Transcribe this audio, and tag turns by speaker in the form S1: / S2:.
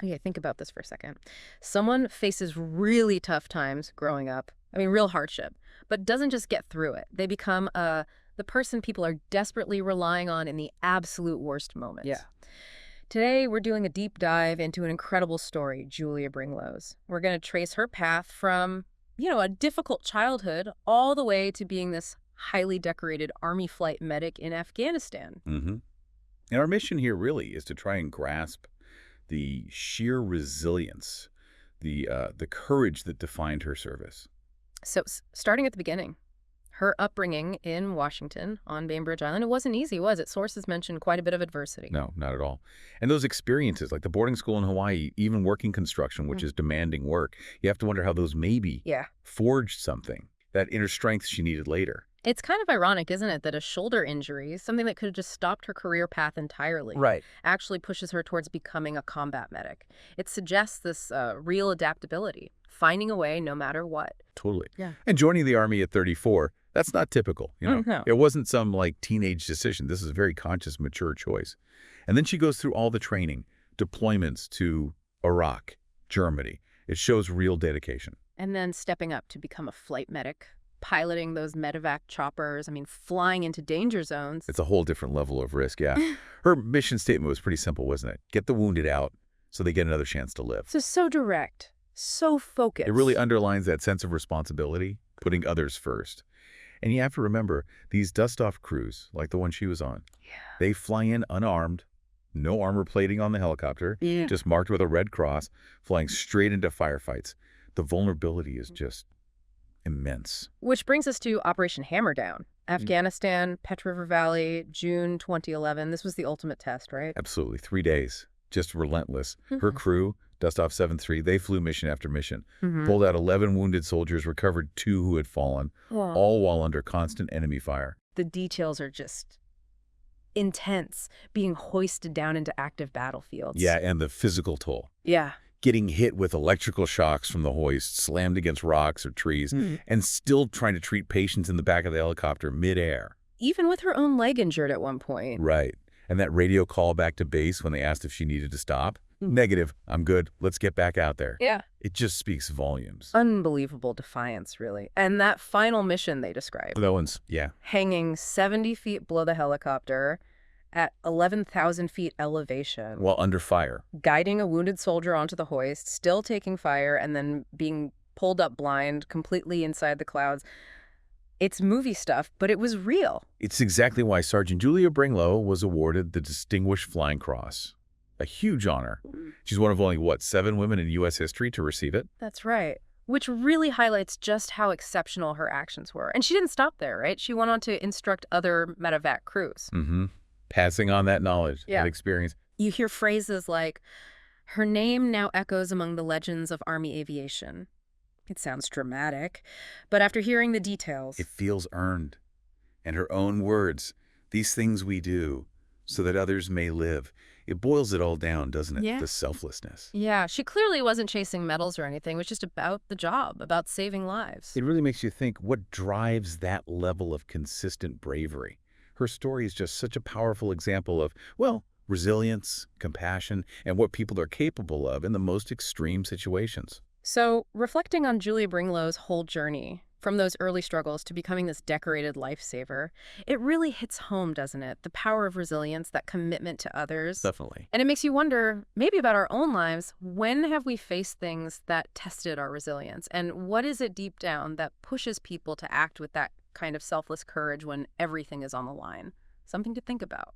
S1: Okay, think about this for a second. Someone faces really tough times growing up, I mean, real hardship, but doesn't just get through it. They become the person people are desperately relying on in the absolute worst
S2: Yeah.
S1: moments. Today, we're doing a deep dive into an incredible story, Julia Bringloe's. We're going to trace her path from, a difficult childhood all the way to being this highly decorated Army flight medic in Afghanistan.
S2: hmm And our mission here really is to try and grasp the sheer resilience, the courage that defined her service.
S1: So, starting at the beginning, her upbringing in Washington on Bainbridge Island, it wasn't easy, was it? Sources mention quite a bit of adversity.
S2: No, not at all. And those experiences, like the boarding school in Hawaii, even working construction, which
S1: Mm.
S2: is demanding work, you have to wonder how those maybe
S1: Yeah.
S2: forged something, that inner strength she needed later.
S1: It's kind of ironic, isn't it, that a shoulder injury, something that could have just stopped her career path entirely,
S2: Right.
S1: actually pushes her towards becoming a combat medic. It suggests this real adaptability, finding a way no matter what.
S2: Totally.
S1: Yeah.
S2: And joining the Army at 34, that's not typical.
S1: No.
S2: It wasn't some like teenage decision. This is a very conscious, mature choice. And then she goes through all the training, deployments to Iraq, Germany. It shows real dedication.
S1: And then stepping up to become a flight medic, piloting those Medevac choppers, I mean, flying into danger zones.
S2: It's a whole different level of risk, yeah. Her mission statement was pretty simple, wasn't it? Get the wounded out so they get another chance to live.
S1: So direct, so focused.
S2: It really underlines that sense of responsibility, putting others first. And you have to remember, these Dustoff crews, like the one she was on, they fly in unarmed, no armor plating on the helicopter,
S1: Yeah.
S2: just marked with a red cross, flying straight into firefights. The vulnerability is just immense.
S1: Which brings us to Operation Hammerdown. Afghanistan, Pech River Valley, June 2011. This was the ultimate test, right?
S2: Absolutely. 3 days. Just relentless. Her
S1: Mhm.
S2: crew, Dustoff 7-3, they flew mission after mission.
S1: Mhm.
S2: Pulled out 11 wounded soldiers, recovered 2 who had fallen,
S1: Wow.
S2: all while under constant enemy fire.
S1: The details are just intense, being hoisted down into active battlefields.
S2: Yeah, and the physical toll.
S1: Yeah.
S2: Getting hit with electrical shocks from the hoist, slammed against rocks or trees, and still trying to treat patients in the back of the helicopter midair.
S1: Even with her own leg injured at one point.
S2: Right. And that radio call back to base when they asked if she needed to stop? Negative. I'm good. Let's get back out there.
S1: Yeah.
S2: It just speaks volumes.
S1: Unbelievable defiance, really. And that final mission they describe,
S2: That one's, yeah.
S1: hanging 70 feet below the helicopter at 11,000 feet elevation,
S2: While under fire.
S1: guiding a wounded soldier onto the hoist, still taking fire, and then being pulled up blind, completely inside the clouds. It's movie stuff, but it was real.
S2: It's exactly why Sergeant Julia Bringloe was awarded the Distinguished Flying Cross. A huge honor. She's one of only, 7 women in U.S. history to receive it?
S1: That's right. Which really highlights just how exceptional her actions were. And she didn't stop there, right? She went on to instruct other Medevac crews.
S2: Mm-hmm. Passing on that knowledge,
S1: Yeah.
S2: that experience.
S1: You hear phrases like, her name now echoes among the legends of Army aviation. It sounds dramatic, but after hearing the details,
S2: It feels earned. And her own words, these things we do so that others may live. It boils it all down, doesn't it?
S1: Yeah.
S2: The selflessness.
S1: yeah, she clearly wasn't chasing medals or anything. It was just about the job, about saving lives.
S2: It really makes you think, what drives that level of consistent bravery? Her story is just such a powerful example of, resilience, compassion, and what people are capable of in the most extreme situations.
S1: So, reflecting on Julia Bringloe's whole journey, from those early struggles to becoming this decorated lifesaver, it really hits home, doesn't it? The power of resilience, that commitment to others.
S2: Definitely.
S1: And it makes you wonder, maybe about our own lives, when have we faced things that tested our resilience? And what is it deep down that pushes people to act with that kind of selfless courage when everything is on the line? Something to think about.